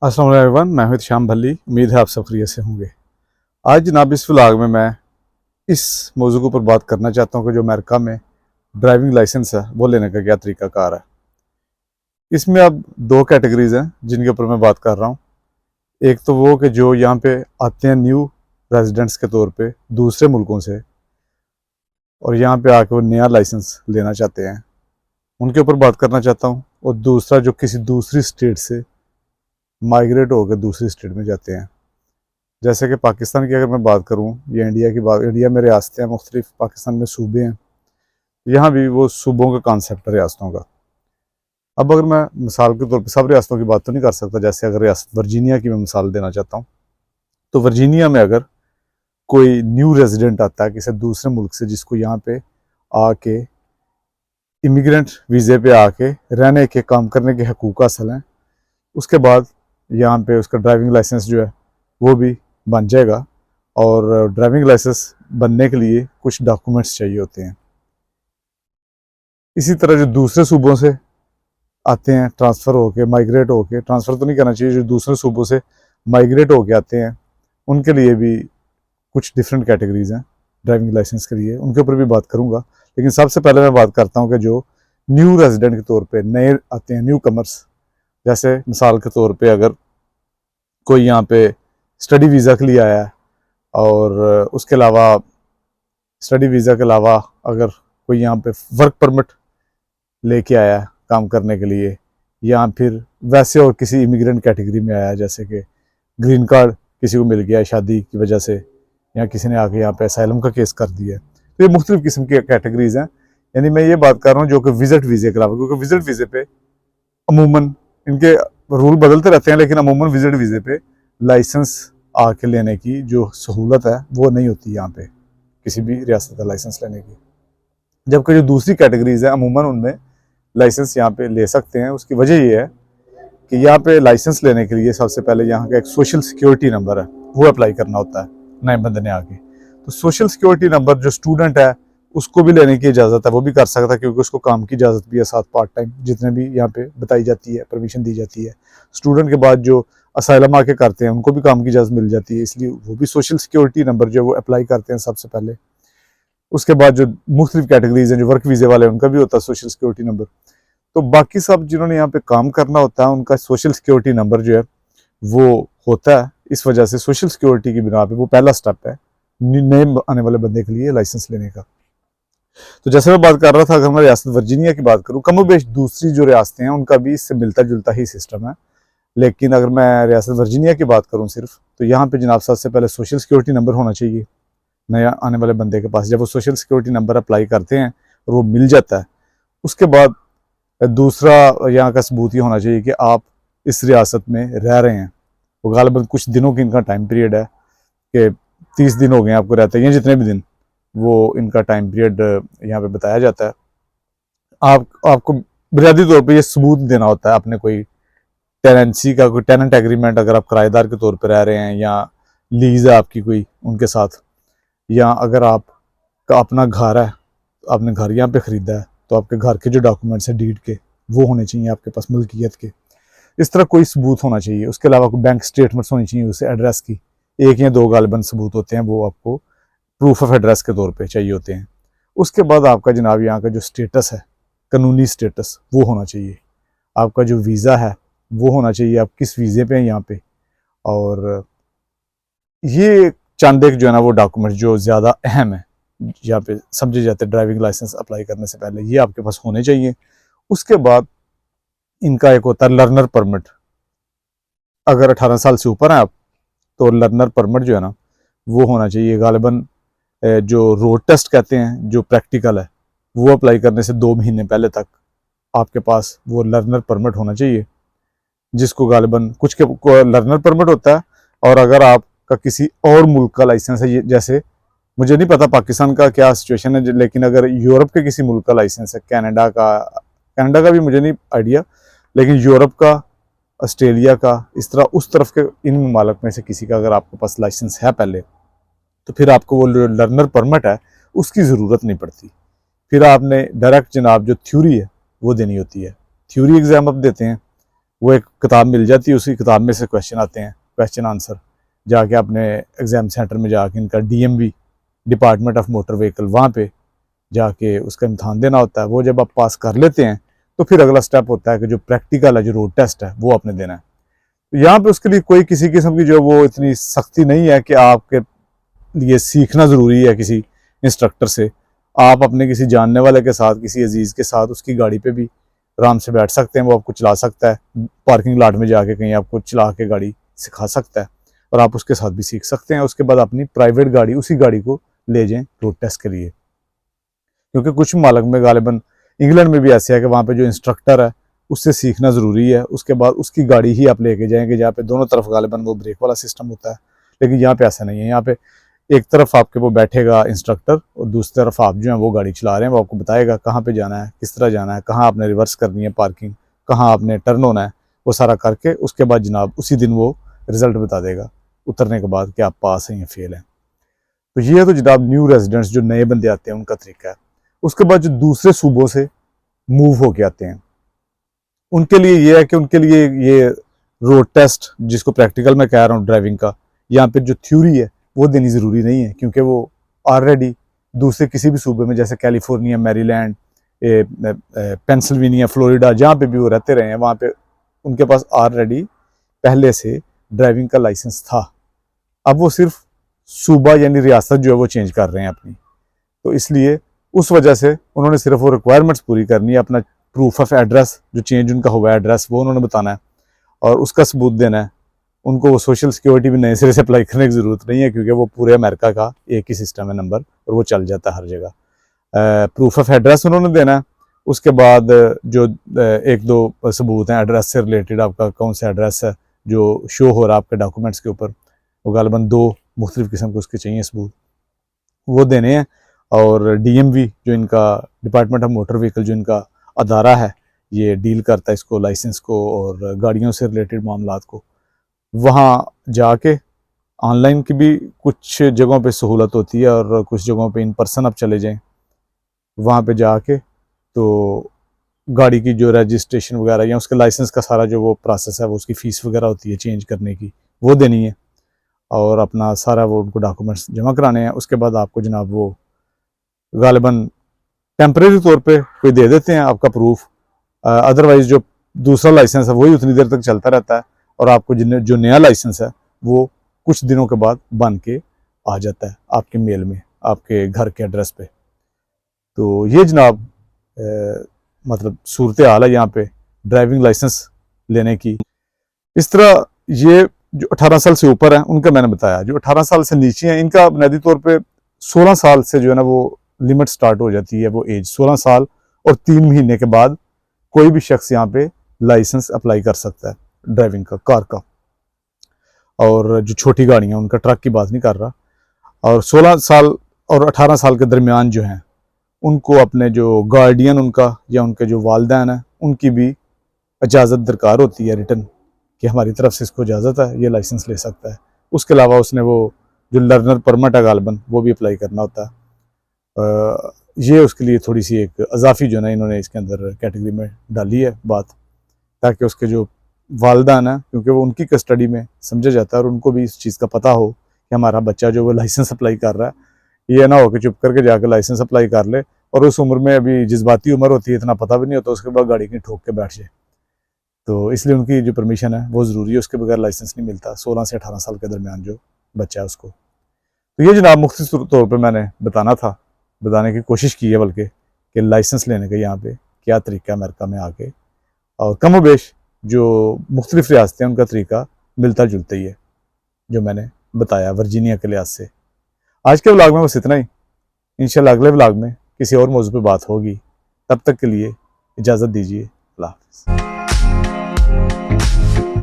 अस्सलाम वालेकुम एवरीवन, मैं हूं श्याम भल्ली। उम्मीद है आप सब खैरियत से होंगे। आज जनाब इस व्लॉग में मैं इस मौजू के ऊपर बात करना चाहता हूं कि जो अमेरिका में ड्राइविंग लाइसेंस है वो लेने का क्या तरीकाकार है। इसमें अब दो कैटेगरीज हैं जिनके ऊपर मैं बात कर रहा हूं। एक तो वो कि जो यहाँ पे आते हैं न्यू रेजिडेंट्स के तौर पे दूसरे मुल्कों से और यहाँ पे आके वो नया लाइसेंस लेना चाहते हैं, उनके ऊपर बात करना चाहता हूँ। और दूसरा जो किसी दूसरी स्टेट से माइग्रेट होकर दूसरी स्टेट में जाते हैं, जैसे कि पाकिस्तान की अगर मैं बात करूं या इंडिया की बात, इंडिया में रियासतें हैं मुख्तलिफ, पाकिस्तान में सूबे हैं, यहाँ भी वो सूबों का कॉन्सेप्ट है रियासतों का। अब अगर मैं मिसाल के तौर पर सब रियासतों की बात तो नहीं कर सकता, जैसे अगर रियासत वर्जीनिया की मैं मिसाल देना चाहता हूँ, तो वर्जीनिया में अगर कोई न्यू रेजिडेंट आता है किसी दूसरे मुल्क से, जिसको यहाँ पे आके इमिग्रेंट वीज़े पे आके रहने के, काम करने के हकूक़ हासिल हैं, उसके बाद यहाँ पे उसका ड्राइविंग लाइसेंस जो है वो भी बन जाएगा। और ड्राइविंग लाइसेंस बनने के लिए कुछ डॉक्यूमेंट्स चाहिए होते हैं। इसी तरह जो दूसरे सूबों से आते हैं ट्रांसफ़र होके, माइग्रेट होके, ट्रांसफ़र तो नहीं करना चाहिए, जो दूसरे सूबों से माइग्रेट होके आते हैं उनके लिए भी कुछ डिफरेंट कैटेगरीज हैं ड्राइविंग लाइसेंस के लिए, उनके ऊपर भी बात करूँगा। लेकिन सबसे पहले मैं बात करता हूँ कि जो न्यू रेजिडेंट के तौर पर नए आते हैं, न्यू कमर्स, जैसे मिसाल के तौर पर अगर कोई यहाँ पे स्टडी वीज़ा के लिए आया है और उसके अलावा स्टडी वीज़ा के अलावा अगर कोई यहाँ पे वर्क परमिट लेके आया है काम करने के लिए, या फिर वैसे और किसी इमिग्रेंट कैटेगरी में आया है, जैसे कि ग्रीन कार्ड किसी को मिल गया है शादी की वजह से, या किसी ने आके यहाँ पे असाइलम का केस कर दिया है, तो ये मुख्तलिफ किस्म की कैटेगरीज हैं। यानी मैं ये बात कर रहा हूँ जो कि विजिट वीज़े के अलावा, क्योंकि विजिट वीज़े पे अमूमन इनके रूल बदलते रहते हैं, लेकिन अमूमन विजिट वीज़े पे लाइसेंस आके लेने की जो सहूलत है वो नहीं होती यहाँ पे किसी भी रियासत का लाइसेंस लेने की। जबकि जो दूसरी कैटेगरीज है अमूमन उनमें लाइसेंस यहाँ पे ले सकते हैं। उसकी वजह ये है कि यहाँ पे लाइसेंस लेने के लिए सबसे पहले यहाँ का एक सोशल सिक्योरिटी नंबर है वो अप्लाई करना होता है नए बंदे ने आके। तो सोशल सिक्योरिटी नंबर जो स्टूडेंट है उसको भी लेने की इजाज़त है, वो भी कर सकता है, क्योंकि उसको काम की इजाज़त भी है साथ पार्ट टाइम, जितने भी यहाँ पे बताई जाती है, परमिशन दी जाती है। स्टूडेंट के बाद जो असाइलम आके करते हैं उनको भी काम की इजाज़त मिल जाती है, इसलिए वो भी सोशल सिक्योरिटी नंबर जो वो अप्लाई करते हैं सबसे पहले। उसके बाद जो मुख्तलिफ कैटेगरीज हैं, जो वर्क वीज़े वाले, उनका भी होता है सोशल सिक्योरिटी नंबर। तो बाकी सब जिन्होंने यहाँ पे काम करना होता है उनका सोशल सिक्योरिटी नंबर जो है वो होता है। इस वजह से सोशल सिक्योरिटी की बिना पे वो पहला स्टेप है नए आने वाले बंदे के लिए लाइसेंस लेने का। तो जैसे मैं बात कर रहा था, अगर मैं रियासत वर्जीनिया की बात करूँ, कमोबेश दूसरी जो रियासतें हैं उनका भी इससे मिलता जुलता ही सिस्टम है, लेकिन अगर मैं रियासत वर्जीनिया की बात करूँ सिर्फ, तो यहाँ पे जनाब सबसे पहले सोशल सिक्योरिटी नंबर होना चाहिए नया आने वाले बंदे के पास। जब वो सोशल सिक्योरिटी नंबर अप्लाई करते हैं और वो मिल जाता है, उसके बाद दूसरा यहाँ का सबूत ये होना चाहिए कि आप इस रियासत में रह रहे हैं। वो गालिबन कुछ दिनों की इनका टाइम पीरियड है कि 30 दिन हो गए आपको रहते हैं, जितने भी दिन, वो इनका टाइम पीरियड यहाँ पे बताया जाता है। आपको बुनियादी तौर पे ये सबूत देना होता है अपने कोई टेनेंसी का, कोई टेनेंट एग्रीमेंट अगर आप किराएदार के तौर पे रह रहे हैं, या लीज है आपकी कोई उनके साथ, या अगर आपका अपना घर है, आपने घर यहाँ पे ख़रीदा है, तो आपके घर के जो डॉक्यूमेंट्स हैं डीड के वो होने चाहिए आपके पास, मिल्कियत के। इस तरह कोई सबूत होना चाहिए। उसके अलावा कोई बैंक स्टेटमेंट्स होनी चाहिए उसे एड्रेस की, 1 या 2 गालिबन सबूत होते हैं, वो आपको प्रूफ ऑफ एड्रेस के तौर पे चाहिए होते हैं। उसके बाद आपका जनाब यहाँ का जो स्टेटस है, कानूनी स्टेटस, वो होना चाहिए। आपका जो वीज़ा है वो होना चाहिए, आप किस वीज़े पे हैं यहाँ पे। और ये चंद एक जो है ना वो डॉक्यूमेंट जो ज़्यादा अहम है यहाँ पे समझे जाते हैं ड्राइविंग लाइसेंस अप्लाई करने से पहले, ये आपके पास होने चाहिए। उसके बाद इनका एक होता है लर्नर परमिट। अगर 18 साल से ऊपर हैं आप, तो लर्नर परमिट जो है ना वो होना चाहिए। गालिबन जो रोड टेस्ट कहते हैं, जो प्रैक्टिकल है, वो अप्लाई करने से 2 महीने पहले तक आपके पास वो लर्नर परमिट होना चाहिए, जिसको गालिबन कुछ के लर्नर परमिट होता है। और अगर आपका किसी और मुल्क का लाइसेंस है, जैसे मुझे नहीं पता पाकिस्तान का क्या सिचुएशन है, लेकिन अगर यूरोप के किसी मुल्क का लाइसेंस है, कनाडा का भी मुझे नहीं आइडिया, लेकिन यूरोप का, ऑस्ट्रेलिया का, इस तरह उस तरफ के इन ममालिक में से किसी का अगर आपके पास लाइसेंस है पहले, तो फिर आपको वो लर्नर परमिट है उसकी ज़रूरत नहीं पड़ती। फिर आपने डायरेक्ट जनाब जो थ्योरी है वो देनी होती है। थ्योरी एग्ज़ाम आप देते हैं, वो एक किताब मिल जाती है, उसी किताब में से क्वेश्चन आते हैं, क्वेश्चन आंसर। जाके अपने एग्ज़ाम सेंटर में जाके इनका DMV, department of motor vehicle, वहाँ पे जाके उसका इम्तहान देना होता है। वो जब आप पास कर लेते हैं तो फिर अगला स्टेप होता है कि जो प्रैक्टिकल है, जो रोड टेस्ट है, वो आपने देना है। तो यहाँ पे उसके लिए कोई किसी किस्म की जो वो इतनी सख्ती नहीं है कि आपके लिए सीखना ज़रूरी है किसी इंस्ट्रक्टर से। आप अपने किसी जानने वाले के साथ, किसी अजीज़ के साथ उसकी गाड़ी पे भी आराम से बैठ सकते हैं, वो आपको चला सकता है। पार्किंग लॉट में जाके कहीं आपको चला के गाड़ी सिखा सकता है और आप उसके साथ भी सीख सकते हैं। उसके बाद अपनी प्राइवेट गाड़ी, उसी गाड़ी को ले जाएं रोड टेस्ट के लिए। क्योंकि कुछ मालक में, गालिबन इंग्लैंड में भी ऐसे है कि वहाँ पे जो इंस्ट्रक्टर है उससे सीखना ज़रूरी है। उसके बाद उसकी गाड़ी ही आप लेके जाएंगे, जहाँ पे दोनों तरफ गालिबन वो ब्रेक वाला सिस्टम होता है। लेकिन यहाँ पे ऐसा नहीं है। यहाँ पे एक तरफ आपके वो बैठेगा इंस्ट्रक्टर और दूसरी तरफ आप जो है वो गाड़ी चला रहे हैं। वो आपको बताएगा कहाँ पे जाना है, किस तरह जाना है, कहाँ आपने रिवर्स करनी है, पार्किंग कहाँ आपने टर्न होना है, वो सारा करके उसके बाद जनाब उसी दिन वो रिज़ल्ट बता देगा उतरने के बाद कि आप पास हैं या फेल हैं। तो ये तो जनाब न्यू रेजिडेंट्स जो नए बंदे आते हैं उनका तरीका है। उसके बाद जो दूसरे सूबों से मूव होके आते हैं उनके लिए ये है कि उनके लिए ये रोड टेस्ट, जिसको प्रैक्टिकल मैं कह रहा हूँ ड्राइविंग का, यहाँ पे जो थ्योरी है वो देनी ज़रूरी नहीं है। क्योंकि वो ऑलरेडी दूसरे किसी भी सूबे में, जैसे कैलिफोर्निया, मैरीलैंड, पेंसिल्वेनिया, फ्लोरिडा, जहाँ पे भी वो रहते रहे हैं, वहाँ पे उनके पास ऑलरेडी पहले से ड्राइविंग का लाइसेंस था। अब वो सिर्फ सूबा यानी रियासत जो है वो चेंज कर रहे हैं अपनी। तो इसलिए उस वजह से उन्होंने सिर्फ वो रिक्वायरमेंट्स पूरी करनी है। अपना प्रूफ ऑफ एड्रेस जो चेंज उनका हुआ है एड्रेस, वो उन्होंने बताना है और उसका सबूत देना है। उनको वो सोशल सिक्योरिटी भी नए सिरे से अप्लाई करने की ज़रूरत नहीं है, क्योंकि वो पूरे अमेरिका का एक ही सिस्टम है नंबर, और वो चल जाता है हर जगह। प्रूफ ऑफ एड्रेस उन्होंने देना है। उसके बाद जो एक दो सबूत हैं एड्रेस से रिलेटेड, आपका कौन सा एड्रेस है जो शो हो रहा है आपके डॉक्यूमेंट्स के ऊपर, वो गालिबन 2 मुख्तलिफ किस्म के उसके चाहिए सबूत, वो देने हैं। और DMV जो इनका डिपार्टमेंट ऑफ मोटर व्हीकल, जो इनका अदारा है, ये डील करता है इसको, लाइसेंस को और गाड़ियों से रिलेटेड मामलात को, वहाँ जाके ऑनलाइन की भी कुछ जगहों पे सहूलत होती है और कुछ जगहों पे इन पर्सन आप चले जाएं। वहाँ पे जाके तो गाड़ी की जो रजिस्ट्रेशन वगैरह या उसके लाइसेंस का सारा जो वो प्रोसेस है, वो उसकी फ़ीस वगैरह होती है चेंज करने की, वो देनी है और अपना सारा वो उनको डॉक्यूमेंट्स जमा कराने हैं। उसके बाद आपको जनाब वो गालिबन टेम्परेरी तौर पे कोई दे देते हैं आपका प्रूफ। अदरवाइज़ जो दूसरा लाइसेंस है वही उतनी देर तक चलता रहता है और आपको जो नया लाइसेंस है वो कुछ दिनों के बाद बन के आ जाता है आपके मेल में, आपके घर के एड्रेस पे। तो ये जनाब मतलब सूरत हाल है यहाँ पे ड्राइविंग लाइसेंस लेने की। इस तरह ये जो 18 साल से ऊपर है उनका मैंने बताया, जो 18 साल से नीचे हैं इनका बुनियादी तौर पे 16 साल से जो है ना वो लिमिट स्टार्ट हो जाती है, वो एज 16 साल और 3 महीने के बाद कोई भी शख्स यहाँ पे लाइसेंस अप्लाई कर सकता है ड्राइविंग का, कार का। और जो छोटी गाड़ियाँ, उनका ट्रक की बात नहीं कर रहा। और 16 साल और 18 साल के दरमियान जो हैं उनको अपने जो गार्डियन उनका या उनके जो वालिदैन हैं उनकी भी इजाज़त दरकार होती है रिटन, कि हमारी तरफ से इसको इजाज़त है, ये लाइसेंस ले सकता है। उसके अलावा उसने वो जो लर्नर परमिट है गालिबन वो भी अप्लाई करना होता है। ये उसके लिए थोड़ी सी एक अजाफी जो है ना इन्होंने इसके अंदर कैटेगरी में डाली है बात, ताकि उसके जो वालिदैन है, क्योंकि वो उनकी कस्टडी में समझा जाता है और उनको भी इस चीज़ का पता हो कि हमारा बच्चा जो वो लाइसेंस अप्लाई कर रहा है, ये ना हो कि चुप करके जाकर लाइसेंस अप्लाई कर ले और उस उम्र में, अभी जज्बाती उम्र होती है, इतना पता भी नहीं होता, उसके बाद गाड़ी की ठोक के बैठ जाए। तो इसलिए उनकी जो परमिशन है वो ज़रूरी है, उसके बगैर लाइसेंस नहीं मिलता 16 से 18 साल के दरमियान जो बच्चा है उसको। तो ये जनाब मुख्तसर तौर पर मैंने बताने की कोशिश की है बल्कि, कि लाइसेंस लेने का यहाँ पे क्या तरीका है अमेरिका में आके, और कम व बेश जो मुख्तलिफ रियासतें उनका तरीका मिलता जुलता ही है जो मैंने बताया वर्जीनिया के लिहाज से। आज के व्लॉग में बस इतना ही। इंशाल्लाह अगले व्लॉग में किसी और मौजू पे बात होगी। तब तक के लिए इजाज़त दीजिए। अल्लाह हाफ़िज़।